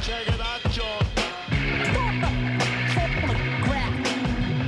Check it out, John.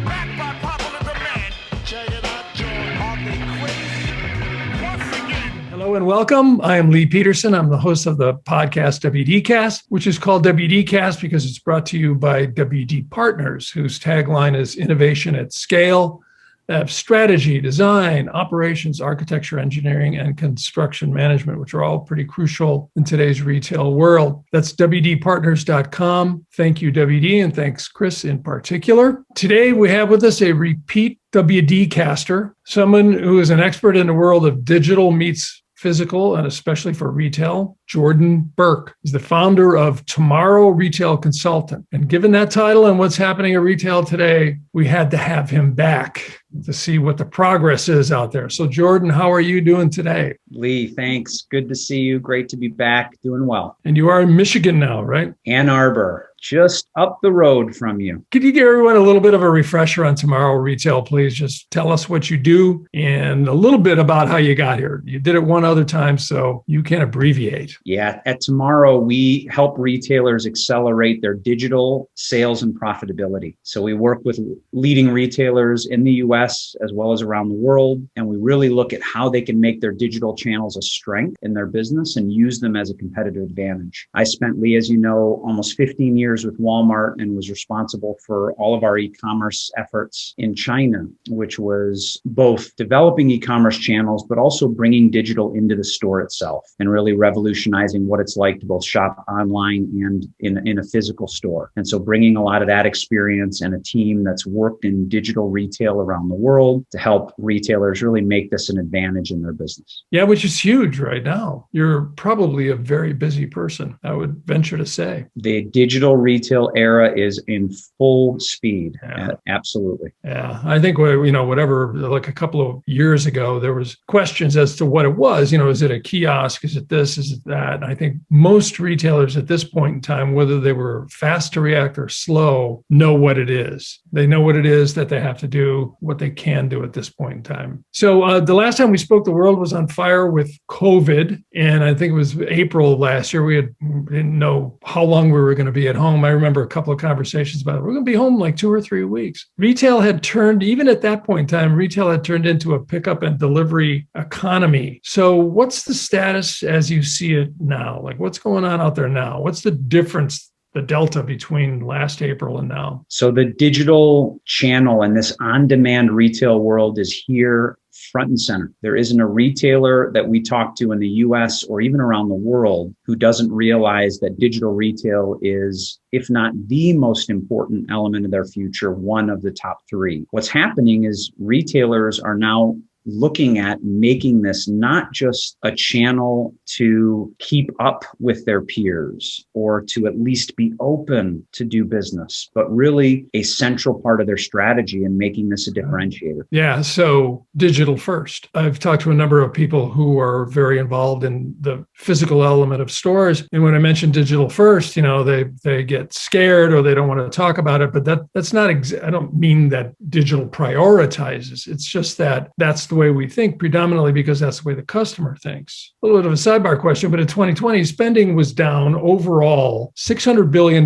Back by popular demand. Check it out, John. Are they crazy? Once again. Hello and welcome. I am Lee Peterson. I'm the host of the podcast WDcast, which is called WDcast because it's brought to you by WD Partners, whose tagline is innovation at scale. They have strategy, design, operations, architecture, engineering, and construction management, which are all pretty crucial in today's retail world. That's WDpartners.com. Thank you, WD, and thanks, Chris, in particular. Today, we have with us a repeat WDcaster, someone who is an expert in the world of digital meets physical, and especially for retail, Jordan Berke. He's the founder of Tomorrow Retail Consultant. And given that title and what's happening at retail today, we had to have him back to see what the progress is out there. So Jordan, how are you doing today? Lee, thanks. Good to see you. Great to be back. Doing well. And you are in Michigan now, right? Ann Arbor, just up the road from you. Could you give everyone a little bit of a refresher on Tomorrow Retail, please? Just tell us what you do and a little bit about how you got here. You did it one other time, so you can abbreviate. Yeah, at Tomorrow, we help retailers accelerate their digital sales and profitability. So we work with leading retailers in the US as well as around the world, and we really look at how they can make their digital channels a strength in their business and use them as a competitive advantage. I spent, Lee, as you know, almost 15 years with Walmart and was responsible for all of our e-commerce efforts in China, which was both developing e-commerce channels, but also bringing digital into the store itself and really revolutionizing what it's like to both shop online and in a physical store. And so bringing a lot of that experience and a team that's worked in digital retail around the world to help retailers really make this an advantage in their business. Yeah, which is huge right now. You're probably a very busy person, I would venture to say. The digital retail era is in full speed. Yeah. Absolutely. Yeah, I think, whatever, like a couple of years ago, there was questions as to what it was. Is it a kiosk? Is it this? Is it that? And I think most retailers at this point in time, whether they were fast to react or slow, know what it is. They know what it is that they have to do, what they can do at this point in time. So the last time we spoke, the world was on fire with COVID. And I think it was April of last year. We didn't know how long we were going to be at home. I remember a couple of conversations about it. We're going to be home like 2 or 3 weeks. Retail had turned, even at that point in time, retail had turned into a pickup and delivery economy. So what's the status as you see it now? Like what's going on out there now? What's the difference, the delta between last April and now? So the digital channel and this on-demand retail world is here front and center. There isn't a retailer that we talk to in the US or even around the world who doesn't realize that digital retail is, if not the most important element of their future, one of the top 3. What's happening is retailers are now looking at making this not just a channel to keep up with their peers or to at least be open to do business, but really a central part of their strategy and making this a differentiator. Yeah, so digital first. I've talked to a number of people who are very involved in the physical element of stores. And when I mention digital first, they get scared or they don't want to talk about it. But that's not, I don't mean that digital prioritizes. It's just that that's the way we think predominantly because that's the way the customer thinks. A little bit of a sidebar question, but in 2020, spending was down overall $600 billion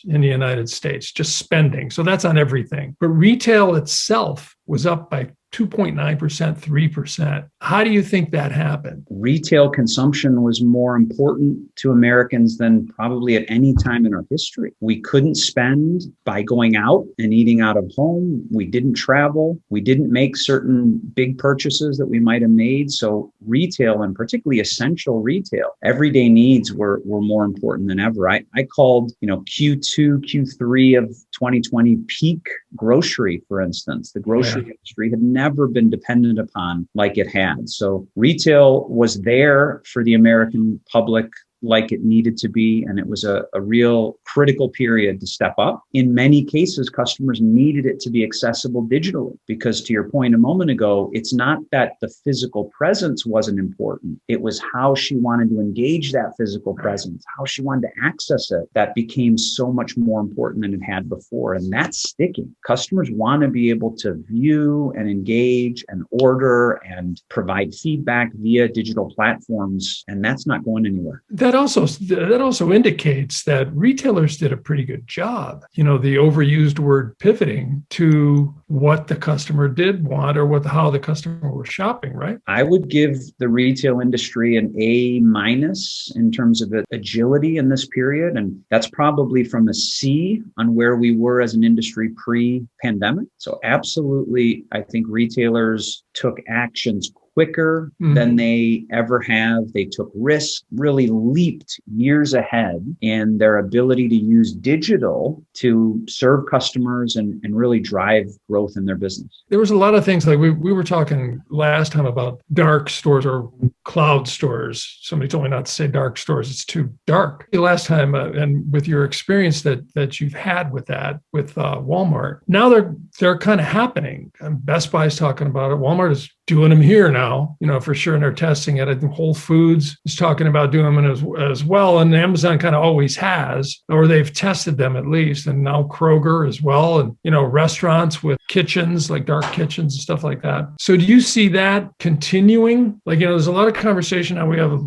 in the United States, just spending. So that's on everything. But retail itself was up by 2.9%, 3%. How do you think that happened? Retail consumption was more important to Americans than probably at any time in our history. We couldn't spend by going out and eating out of home. We didn't travel. We didn't make certain big purchases that we might have made. So retail, and particularly essential retail, everyday needs were more important than ever. I called, Q2, Q3 of 2020 peak grocery, for instance. The grocery industry had never been dependent upon like it had. So retail was there for the American public like it needed to be. And it was a real critical period to step up. In many cases, customers needed it to be accessible digitally because, to your point a moment ago, it's not that the physical presence wasn't important. It was how she wanted to engage that physical presence, how she wanted to access it, that became so much more important than it had before. And that's sticking. Customers want to be able to view and engage and order and provide feedback via digital platforms. And that's not going anywhere. that also indicates that retailers did a pretty good job. The overused word pivoting to what the customer did want or how the customer was shopping, right? I would give the retail industry an A- in terms of agility in this period. And that's probably from a C on where we were as an industry pre-pandemic. So absolutely, I think retailers took actions quicker than they ever have. They took risks, really leaped years ahead in their ability to use digital to serve customers and really drive growth in their business. There was a lot of things like we were talking last time about dark stores or cloud stores. Somebody told me not to say dark stores. It's too dark. Last time, and with your experience that you've had with that, with Walmart, now they're kind of happening. Best Buy's talking about it. Walmart is doing them here now, for sure. And they're testing it. I think Whole Foods is talking about doing them as well. And Amazon kind of always has, or they've tested them at least. And now Kroger as well. And, restaurants with kitchens, like dark kitchens and stuff like that. So do you see that continuing? There's a lot of conversation now. We have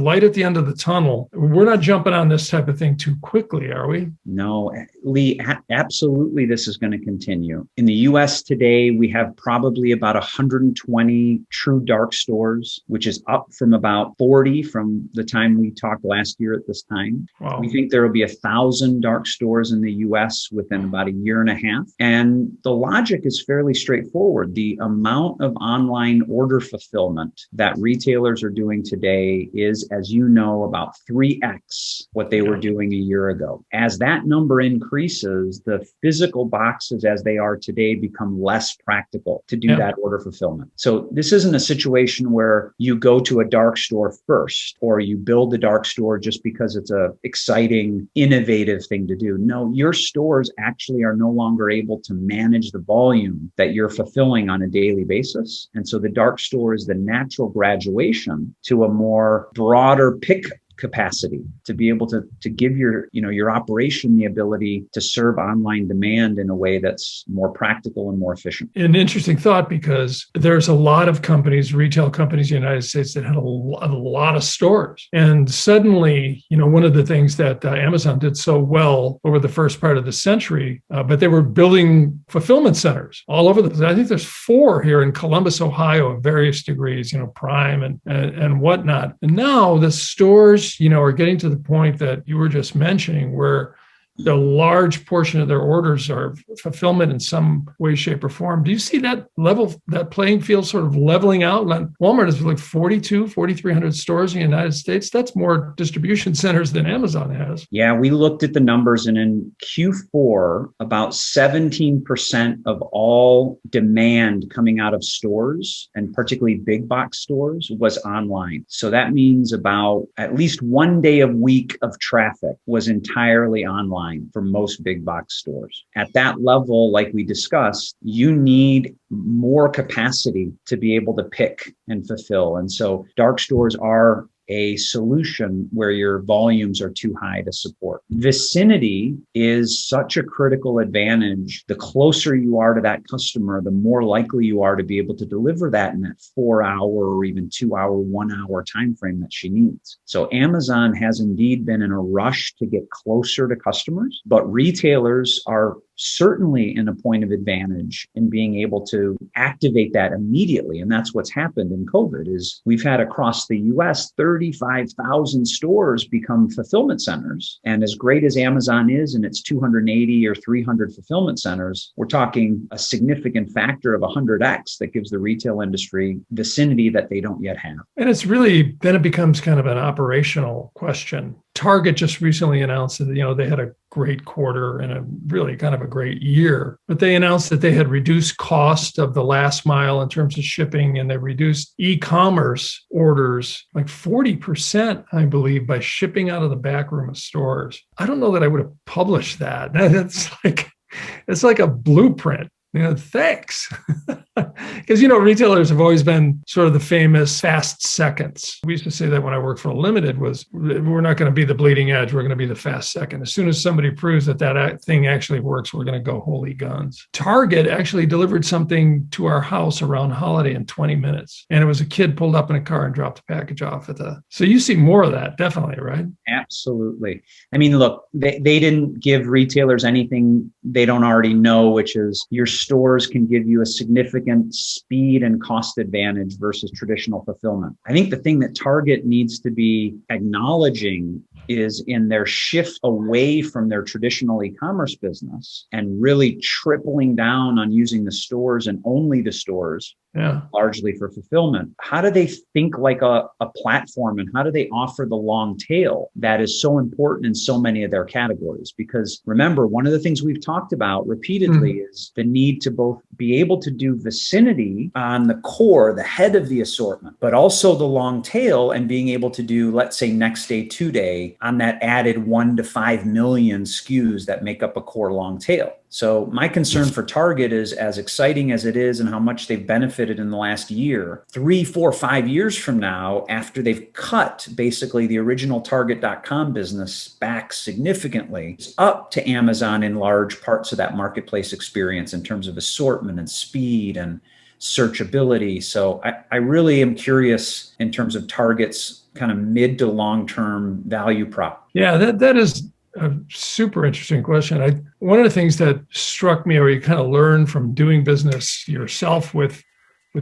light at the end of the tunnel. We're not jumping on this type of thing too quickly, are we? No, Lee, absolutely. This is going to continue. In the US today, we have probably about 120 true dark stores, which is up from about 40 from the time we talked last year at this time. Wow. We think there will be 1,000 dark stores in the US within about a year and a half. And the logic is fairly straightforward. The amount of online order fulfillment that retailers are doing today is, as you know, about 3x what they were doing a year ago. As that number increases, the physical boxes as they are today become less practical to do that order fulfillment. So this isn't a situation where you go to a dark store first or you build a dark store just because it's a exciting, innovative thing to do. No, your stores actually are no longer able to manage the volume that you're fulfilling on a daily basis. And so the dark store is the natural graduation to a more broader pick capacity to be able to give your operation the ability to serve online demand in a way that's more practical and more efficient. An interesting thought, because there's a lot of companies, retail companies in the United States that had a lot of stores. And suddenly, one of the things that Amazon did so well over the first part of the century, but they were building fulfillment centers all over I think there's 4 here in Columbus, Ohio, of various degrees, Prime and whatnot. And now the stores are getting to the point that you were just mentioning, where the large portion of their orders are fulfillment in some way, shape, or form. Do you see that playing field sort of leveling out? Walmart is like 4,300 stores in the United States. That's more distribution centers than Amazon has. Yeah, we looked at the numbers, and in Q4, about 17% of all demand coming out of stores, and particularly big box stores, was online. So that means about at least one day a week of traffic was entirely online for most big box stores. At that level, like we discussed, you need more capacity to be able to pick and fulfill. And so dark stores are a solution where your volumes are too high to support. Vicinity is such a critical advantage. The closer you are to that customer, the more likely you are to be able to deliver that in that 4-hour or even 2-hour, 1-hour time frame that she needs. So Amazon has indeed been in a rush to get closer to customers, but retailers are certainly in a point of advantage in being able to activate that immediately. And that's what's happened in COVID is we've had across the US 35,000 stores become fulfillment centers. And as great as Amazon is in its 280 or 300 fulfillment centers, we're talking a significant factor of 100x that gives the retail industry vicinity that they don't yet have. And it's really, then it becomes kind of an operational question. Target just recently announced that, they had a great quarter and a really kind of a great year, but they announced that they had reduced cost of the last mile in terms of shipping, and they reduced e-commerce orders like 40%, I believe, by shipping out of the back room of stores. I don't know that I would have published that. It's like a blueprint. Thanks. Because, retailers have always been sort of the famous fast seconds. We used to say that when I worked for Limited was, we're not going to be the bleeding edge. We're going to be the fast second. As soon as somebody proves that thing actually works, we're going to go holy guns. Target actually delivered something to our house around holiday in 20 minutes. And it was a kid pulled up in a car and dropped the package off so you see more of that, definitely, right? Absolutely. I mean, look, they didn't give retailers anything they don't already know, which is your stores can give you a significant speed and cost advantage versus traditional fulfillment. I think the thing that Target needs to be acknowledging is in their shift away from their traditional e-commerce business and really tripling down on using the stores and only the stores, largely for fulfillment. How do they think like a platform, and how do they offer the long tail that is so important in so many of their categories? Because remember, one of the things we've talked about repeatedly is the need to both be able to do vicinity on the core, the head of the assortment, but also the long tail and being able to do, let's say, next day, 2 day on that added 1 to 5 million SKUs that make up a core long tail. So my concern for Target is, as exciting as it is and how much they've benefited in the last year, 3, 4, 5 years from now, after they've cut basically the original Target.com business back significantly, it's up to Amazon in large parts of that marketplace experience in terms of assortment and speed and searchability. So I really am curious in terms of Target's kind of mid to long-term value prop. Yeah, that is a super interesting question. One of the things that struck me, or you kind of learn from doing business yourself with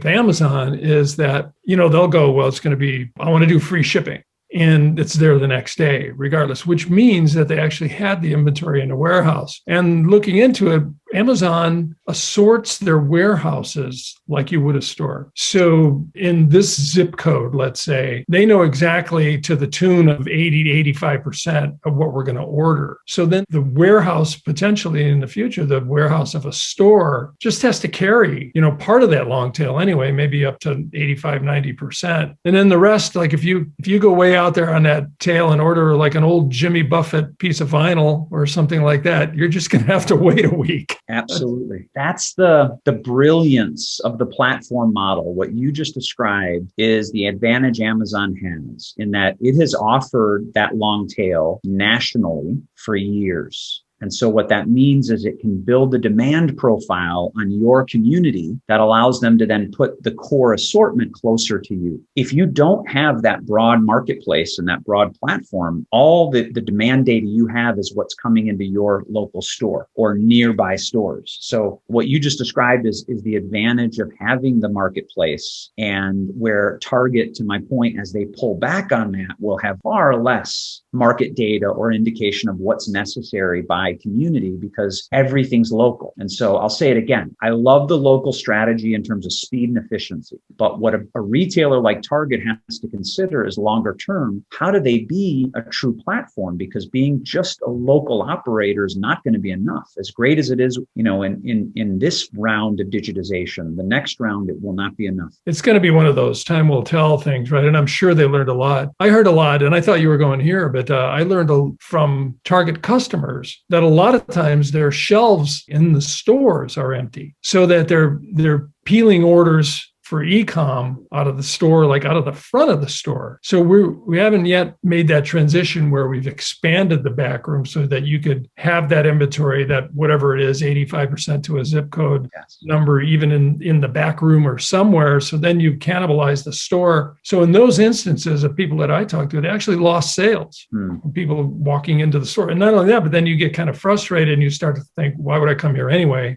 Amazon, is that, they'll go, well, it's going to be, I want to do free shipping. And it's there the next day, regardless, which means that they actually had the inventory in the warehouse. And looking into it, Amazon assorts their warehouses like you would a store. So in this zip code, let's say, they know exactly to the tune of 80 to 85% of what we're going to order. So then the warehouse, potentially in the future, the warehouse of a store just has to carry, part of that long tail anyway, maybe up to 85, 90%. And then the rest, like if you go way out there on that tail and order like an old Jimmy Buffett piece of vinyl or something like that, you're just going to have to wait a week. Absolutely. That's the brilliance of the platform model. What you just described is the advantage Amazon has in that it has offered that long tail nationally for years. And so what that means is it can build a demand profile on your community that allows them to then put the core assortment closer to you. If you don't have that broad marketplace and that broad platform, all the demand data you have is what's coming into your local store or nearby stores. So what you just described is the advantage of having the marketplace, and where Target, to my point, as they pull back on that, will have far less market data or indication of what's necessary by community because everything's local. And so I'll say it again. I love the local strategy in terms of speed and efficiency. But what a retailer like Target has to consider is longer term, how do they be a true platform? Because being just a local operator is not going to be enough. As great as it is, in this round of digitization, the next round, it will not be enough. It's going to be one of those time will tell things, right? And I'm sure they learned a lot. I heard a lot, and I thought you were going here, but I learned from Target customers that a lot of times their shelves in the stores are empty, so that they're peeling orders for e-com out of the store, like out of the front of the store. So we haven't yet made that transition where we've expanded the back room so that you could have that inventory, that whatever it is, 85% to a zip code number, even in the back room or somewhere. So then you cannibalize the store. So in those instances of people that I talked to, they actually lost sales. People walking into the store. And not only that, but then you get kind of frustrated and you start to think, why would I come here anyway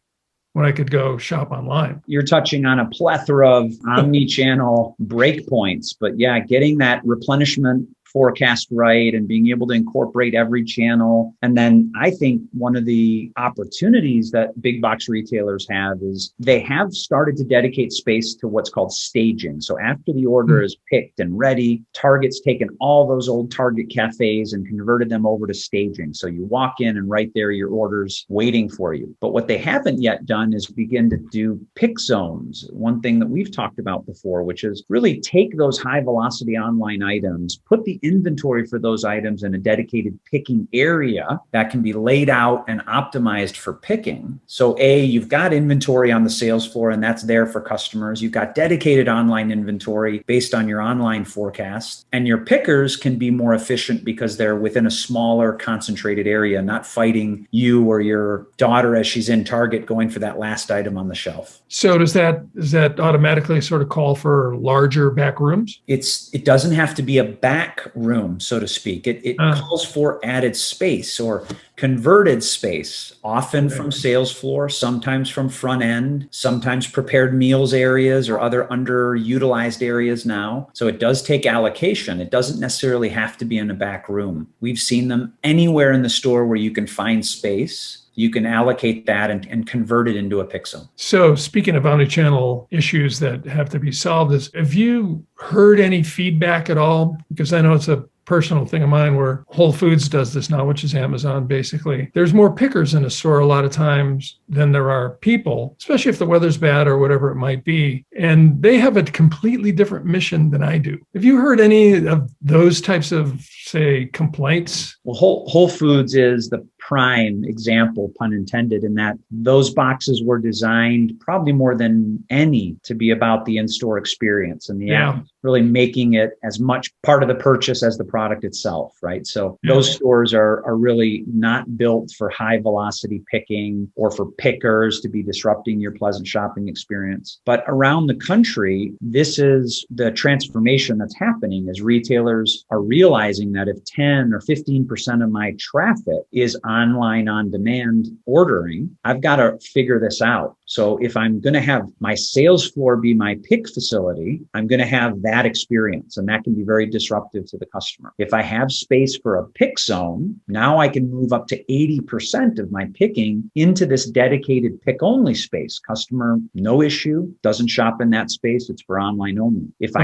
when I could go shop online? You're touching on a plethora of omni-channel breakpoints, but yeah, getting that replenishment forecast right and being able to incorporate every channel. And then I think one of the opportunities that big box retailers have is they have started to dedicate space to what's called staging. So after the order is picked and ready, Target's taken all those old Target cafes and converted them over to staging. So you walk in and right there, your order's waiting for you. But what they haven't yet done is begin to do pick zones. One thing that we've talked about before, which is really take those high velocity online items, put the inventory for those items in a dedicated picking area that can be laid out and optimized for picking. So you've got inventory on the sales floor and that's there for customers. You've got dedicated online inventory based on your online forecast, and your pickers can be more efficient because they're within a smaller concentrated area, not fighting you or your daughter as she's in Target going for that last item on the shelf. So does that automatically sort of call for larger back rooms? It doesn't have to be a back room, so to speak. It calls for added space or converted space, often from sales floor, sometimes from front end, sometimes prepared meals areas or other underutilized areas now. So it does take allocation. It doesn't necessarily have to be in a back room. We've seen them anywhere in the store where you can find space. You can allocate that and convert it into a pick zone. So speaking of omnichannel issues that have to be solved, have you heard any feedback at all? Because I know it's a personal thing of mine where Whole Foods does this now, which is Amazon, basically. There's more pickers in a store a lot of times than there are people, especially if the weather's bad or whatever it might be. And they have a completely different mission than I do. Have you heard any of those types of, say, complaints? Well, Whole Foods is the prime example, pun intended, in that those boxes were designed probably more than any to be about the in-store experience and the app, really making it as much part of the purchase as the product itself, right? So those stores are really not built for high velocity picking or for pickers to be disrupting your pleasant shopping experience. But around the country, this is the transformation that's happening as retailers are realizing that if 10 or 15% of my traffic is online on demand ordering, I've got to figure this out. So if I'm going to have my sales floor be my pick facility, I'm going to have that experience, and that can be very disruptive to the customer. If I have space for a pick zone, now I can move up to 80% of my picking into this dedicated pick only space. Customer, no issue, doesn't shop in that space. It's for online only. If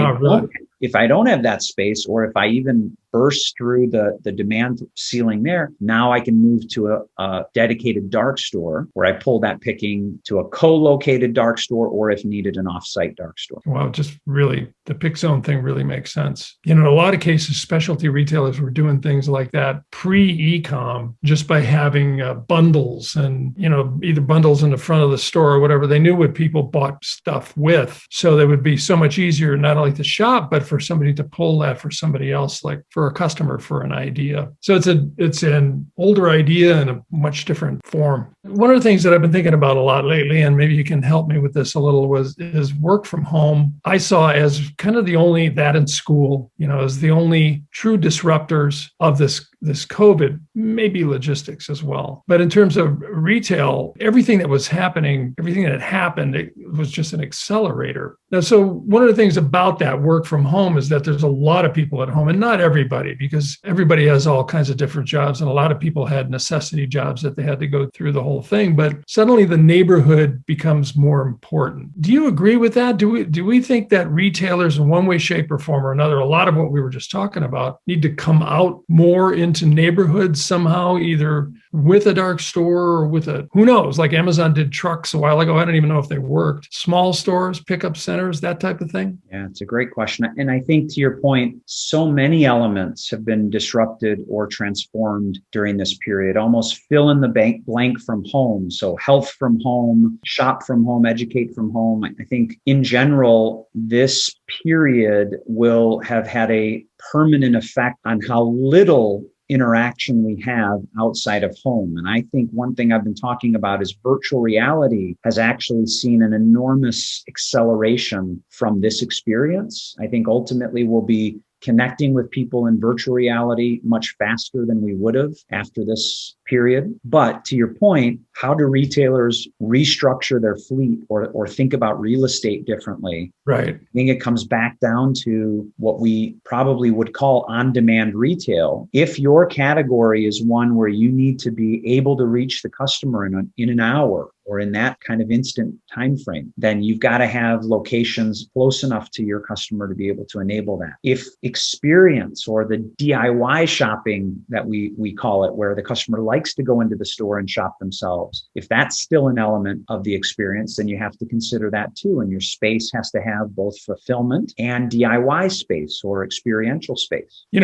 I don't have that space, or if I even burst through the demand ceiling there, now I can move to a dedicated dark store where I pull that picking to a co-located dark store, or if needed, an off-site dark store. Wow, just really, the pick zone thing really makes sense. You know, in a lot of cases, specialty retailers were doing things like that pre-ecom just by having bundles and, you know, either bundles in the front of the store or whatever. They knew what people bought stuff with. So they would be so much easier not only to shop, but for somebody to pull that for somebody else, like for a customer, for an idea. So it's an older idea in a much different form. One of the things that I've been thinking about a lot lately, and maybe you can help me with this a little, is work from home. I saw as kind of the only, that in school, you know, as the only true disruptors of this COVID, maybe logistics as well. But in terms of retail, everything that was happening, everything that happened, it was just an accelerator. Now, so one of the things about that work from home is that there's a lot of people at home, and not everybody, because everybody has all kinds of different jobs. And a lot of people had necessity jobs that they had to go through the whole thing. But suddenly the neighborhood becomes more important. Do you agree with that? Do we think that retailers in one way, shape, or form or another, a lot of what we were just talking about, need to come out more into neighborhoods somehow, either with a dark store or with who knows, like Amazon did trucks a while ago. I don't even know if they worked. Small stores, pickup centers, that type of thing. Yeah, it's a great question. And I think to your point, so many elements have been disrupted or transformed during this period. Almost fill in the blank from home. So health from home, shop from home, educate from home. I think in general, this period will have had a permanent effect on how little interaction we have outside of home. And I think one thing I've been talking about is virtual reality has actually seen an enormous acceleration from this experience. I think ultimately we'll be connecting with people in virtual reality much faster than we would have after this period. But to your point, how do retailers restructure their fleet or think about real estate differently? Right. I think it comes back down to what we probably would call on-demand retail. If your category is one where you need to be able to reach the customer in an hour or in that kind of instant time frame, then you've got to have locations close enough to your customer to be able to enable that. If experience or the DIY shopping that we call it, where the customer likes likes to go into the store and shop themselves. If that's still an element of the experience, then you have to consider that too. And your space has to have both fulfillment and DIY space or experiential space. You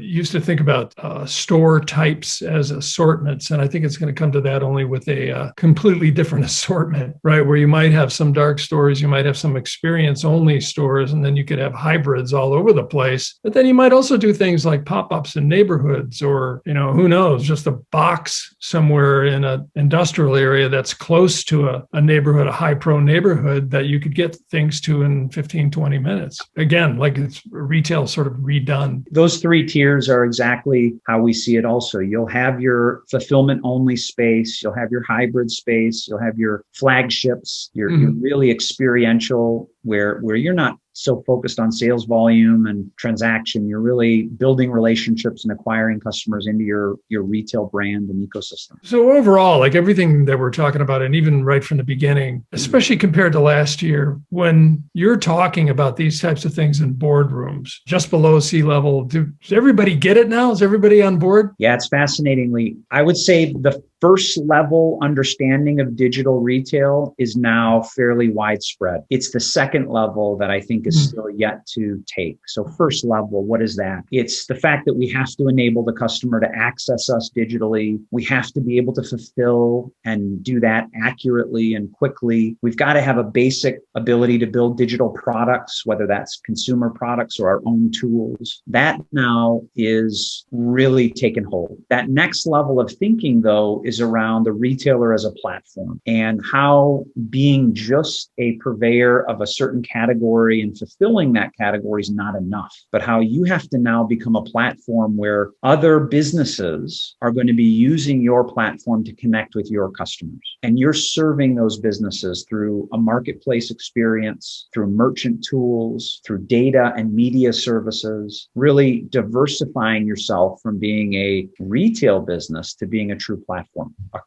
used to think about store types as assortments, and I think it's going to come to that only with a completely different assortment, right? Where you might have some dark stores, you might have some experience only stores, and then you could have hybrids all over the place. But then you might also do things like pop-ups in neighborhoods, or, who knows, just a box somewhere in an industrial area that's close to a neighborhood, a high pro neighborhood that you could get things to in 15, 20 minutes. Again, like it's retail sort of redone. Those three tiers are exactly how we see it also. You'll have your fulfillment only space, you'll have your hybrid space, you'll have your flagships, your really experiential where you're not so focused on sales volume and transaction. You're really building relationships and acquiring customers into your retail brand and ecosystem. So overall, like everything that we're talking about, and even right from the beginning, especially compared to last year, when you're talking about these types of things in boardrooms, just below sea level, does everybody get it now? Is everybody on board? Yeah, it's fascinatingly, I would say the first level understanding of digital retail is now fairly widespread. It's the second level that I think is still yet to take. So first level, what is that? It's the fact that we have to enable the customer to access us digitally. We have to be able to fulfill and do that accurately and quickly. We've got to have a basic ability to build digital products, whether that's consumer products or our own tools. That now is really taken hold. That next level of thinking, though, is around the retailer as a platform and how being just a purveyor of a certain category and fulfilling that category is not enough, but how you have to now become a platform where other businesses are going to be using your platform to connect with your customers. And you're serving those businesses through a marketplace experience, through merchant tools, through data and media services, really diversifying yourself from being a retail business to being a true platform.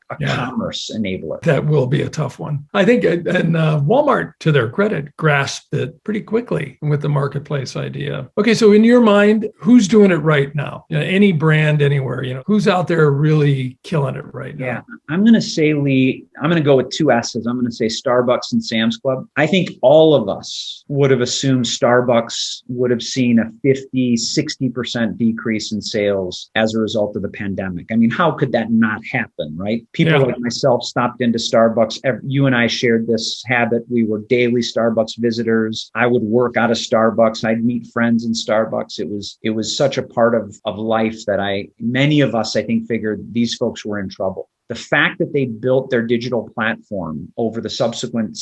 A commerce enabler. That will be a tough one. I think, and Walmart, to their credit, grasped it pretty quickly with the marketplace idea. Okay, so in your mind, who's doing it right now? Any brand anywhere, who's out there really killing it right now? Yeah, I'm going to say, Lee, I'm going to go with two S's. I'm going to say Starbucks and Sam's Club. I think all of us would have assumed Starbucks would have seen a 50, 60% decrease in sales as a result of the pandemic. I mean, how could that not happen, right? People like myself stopped into Starbucks. You and I shared this habit. We were daily Starbucks visitors. I would work out of Starbucks. I'd meet friends in Starbucks. It was such a part of life that many of us, I think, figured these folks were in trouble. The fact that they built their digital platform over the subsequent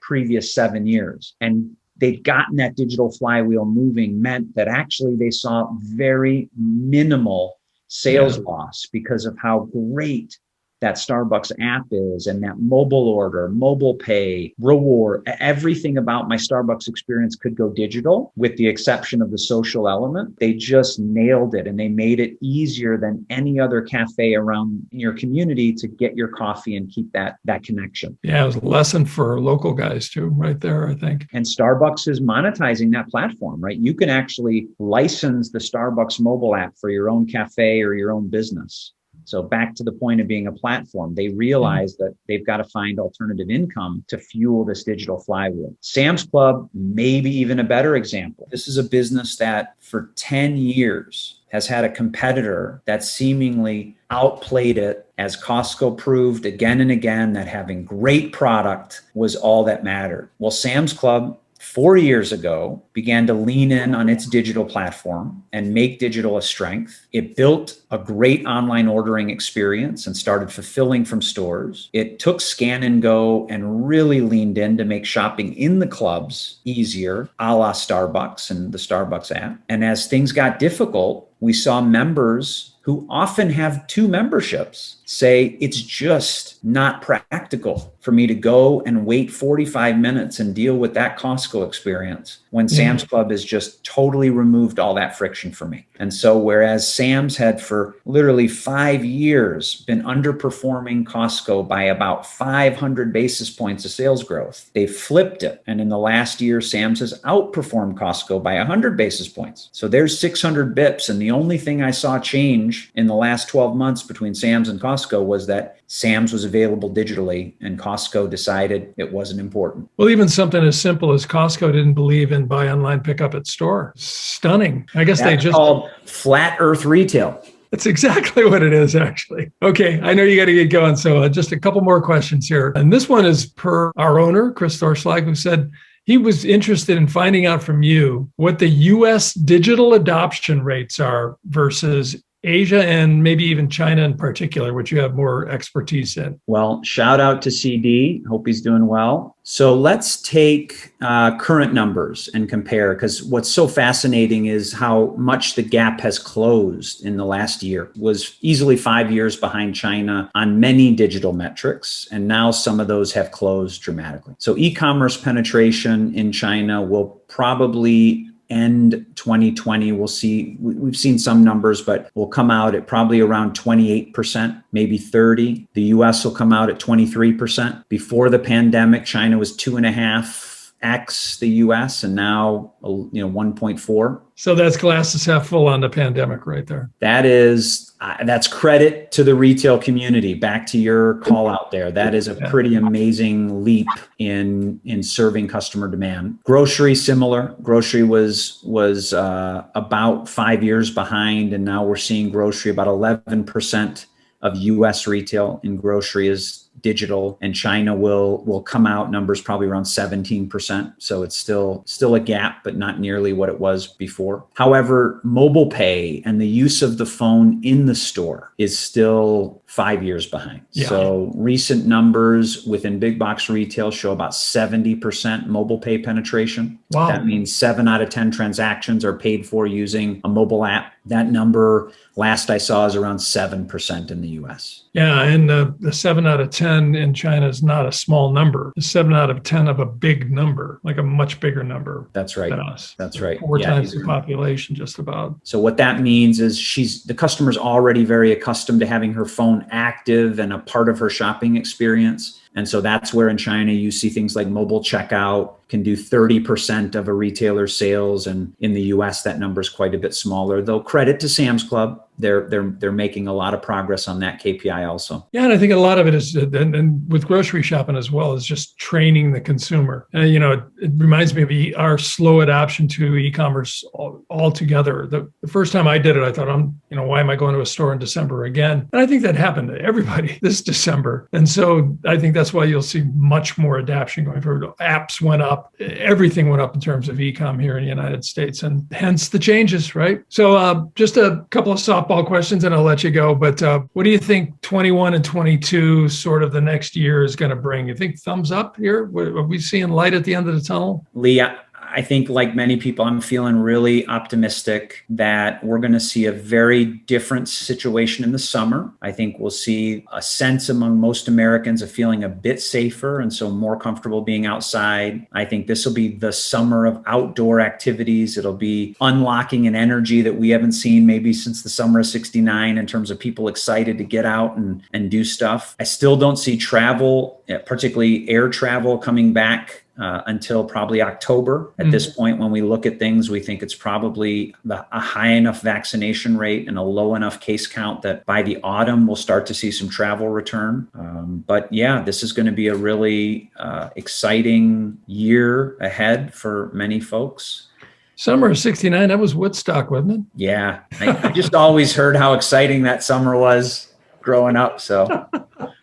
previous 7 years, and they'd gotten that digital flywheel moving, meant that actually they saw very minimal sales loss because of how great that Starbucks app is, and that mobile order, mobile pay, reward, everything about my Starbucks experience could go digital with the exception of the social element. They just nailed it, and they made it easier than any other cafe around in your community to get your coffee and keep that connection. Yeah, it was a lesson for local guys too, right there, I think. And Starbucks is monetizing that platform, right? You can actually license the Starbucks mobile app for your own cafe or your own business. So back to the point of being a platform, they realize that they've got to find alternative income to fuel this digital flywheel. Sam's Club, maybe even a better example. This is a business that for 10 years has had a competitor that seemingly outplayed it, as Costco proved again and again that having great product was all that mattered. Well, Sam's Club 4 years ago began to lean in on its digital platform and make digital a strength. It built a great online ordering experience and started fulfilling from stores. It took scan and go and really leaned in to make shopping in the clubs easier, a la Starbucks and the Starbucks app. And as things got difficult, we saw members who often have two memberships say it's just not practical for me to go and wait 45 minutes and deal with that Costco experience when Sam's Club has just totally removed all that friction for me. And so whereas Sam's had for literally 5 years been underperforming Costco by about 500 basis points of sales growth, they flipped it. And in the last year, Sam's has outperformed Costco by 100 basis points. So there's 600 bips. And the only thing I saw change in the last 12 months between Sam's and Costco was that Sam's was available digitally and Costco decided it wasn't important. Well, even something as simple as Costco didn't believe in buy online, pick up at store. Stunning. I guess That's called flat earth retail. That's exactly what it is, actually. Okay, I know you got to get going. So just a couple more questions here. And this one is per our owner, Chris Thorslag, who said he was interested in finding out from you what the U.S. digital adoption rates are versus Asia and maybe even China in particular, which you have more expertise in. Well, shout out to CD. Hope he's doing well. So let's take current numbers and compare, because what's so fascinating is how much the gap has closed in the last year. It was easily 5 years behind China on many digital metrics, and now some of those have closed dramatically. So e-commerce penetration in China will probably end 2020. We've seen some numbers, but we'll come out at probably around 28%, maybe 30%. The US will come out at 23%. Before the pandemic, China was 2.5x the US, and now 1.4. So that's glasses half full on the pandemic right there. That's credit to the retail community. Back to your call out there. That is a pretty amazing leap in serving customer demand. Grocery, similar. Grocery was about 5 years behind, and now we're seeing grocery about 11% of US retail in grocery is digital, and China will come out numbers probably around 17%. So it's still a gap, but not nearly what it was before. However, mobile pay and the use of the phone in the store is still 5 years behind. Yeah. So recent numbers within big box retail show about 70% mobile pay penetration. Wow. That means 7 out of 10 transactions are paid for using a mobile app. That number, last I saw, is around 7% in the US. Yeah, and the 7 out of 10 in China is not a small number. It's 7 out of 10 of a big number, like a much bigger number. That's right. Than us. That's right. 4 times the population, just about. So what that means is the customer's already very accustomed to having her phone active and a part of her shopping experience. And so that's where in China you see things like mobile checkout can do 30% of a retailer's sales. And in the US, that number is quite a bit smaller, though credit to Sam's Club. They're making a lot of progress on that KPI also. Yeah, and I think a lot of it is, and with grocery shopping as well, is just training the consumer. And, it reminds me of our slow adoption to e-commerce altogether. The first time I did it, I thought, why am I going to a store in December again? And I think that happened to everybody this December. And so I think that's why you'll see much more adoption going forward. Apps went up, everything went up in terms of e-com here in the United States, and hence the changes, right? So just a couple of softball questions and I'll let you go. But what do you think 21 and 22, sort of the next year, is going to bring? You think thumbs up here? Are we seeing light at the end of the tunnel? Lee, I think like many people, I'm feeling really optimistic that we're going to see a very different situation in the summer. I think we'll see a sense among most Americans of feeling a bit safer and so more comfortable being outside. I think this will be the summer of outdoor activities. It'll be unlocking an energy that we haven't seen maybe since the summer of '69 in terms of people excited to get out and do stuff. I still don't see travel, particularly air travel, coming back until probably October. At this point, when we look at things, we think it's probably a high enough vaccination rate and a low enough case count that by the autumn, we'll start to see some travel return. But yeah, this is going to be a really exciting year ahead for many folks. Summer of '69, that was Woodstock, wasn't it? Yeah, I just always heard how exciting that summer was growing up. So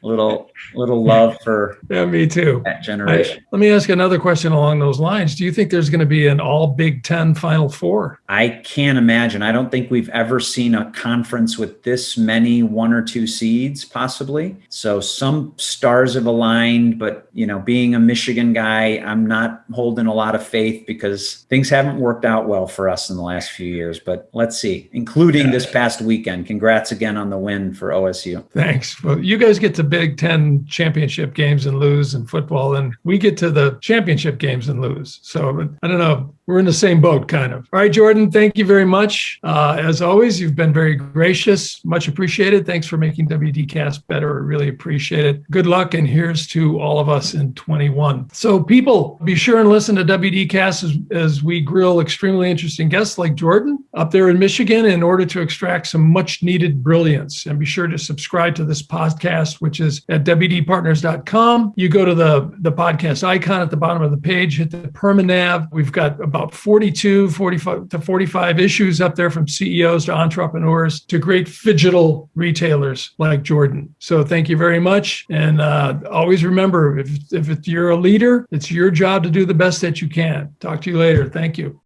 little love for me too. That generation. Let me ask another question along those lines. Do you think there's going to be an all Big Ten Final Four? I can't imagine. I don't think we've ever seen a conference with this many 1 or 2 seeds, possibly. So some stars have aligned, but being a Michigan guy, I'm not holding a lot of faith because things haven't worked out well for us in the last few years. But let's see, including this past weekend. Congrats again on the win for OSU. Thanks. Well, you guys get to Big Ten championship games and lose in football, and we get to the championship games and lose. So I don't know. We're in the same boat, kind of. All right, Jordan, thank you very much. As always, you've been very gracious. Much appreciated. Thanks for making WDcast better. I really appreciate it. Good luck, and here's to all of us in 21. So people, be sure and listen to WDcast as we grill extremely interesting guests like Jordan up there in Michigan in order to extract some much needed brilliance. And be sure to subscribe to this podcast, which is at WDpartners.com. You go to the podcast icon at the bottom of the page, hit the permanav. We've got about 45 to 45 issues up there, from CEOs to entrepreneurs to great phygital retailers like Jordan. So thank you very much. And always remember, if you're a leader, it's your job to do the best that you can. Talk to you later. Thank you.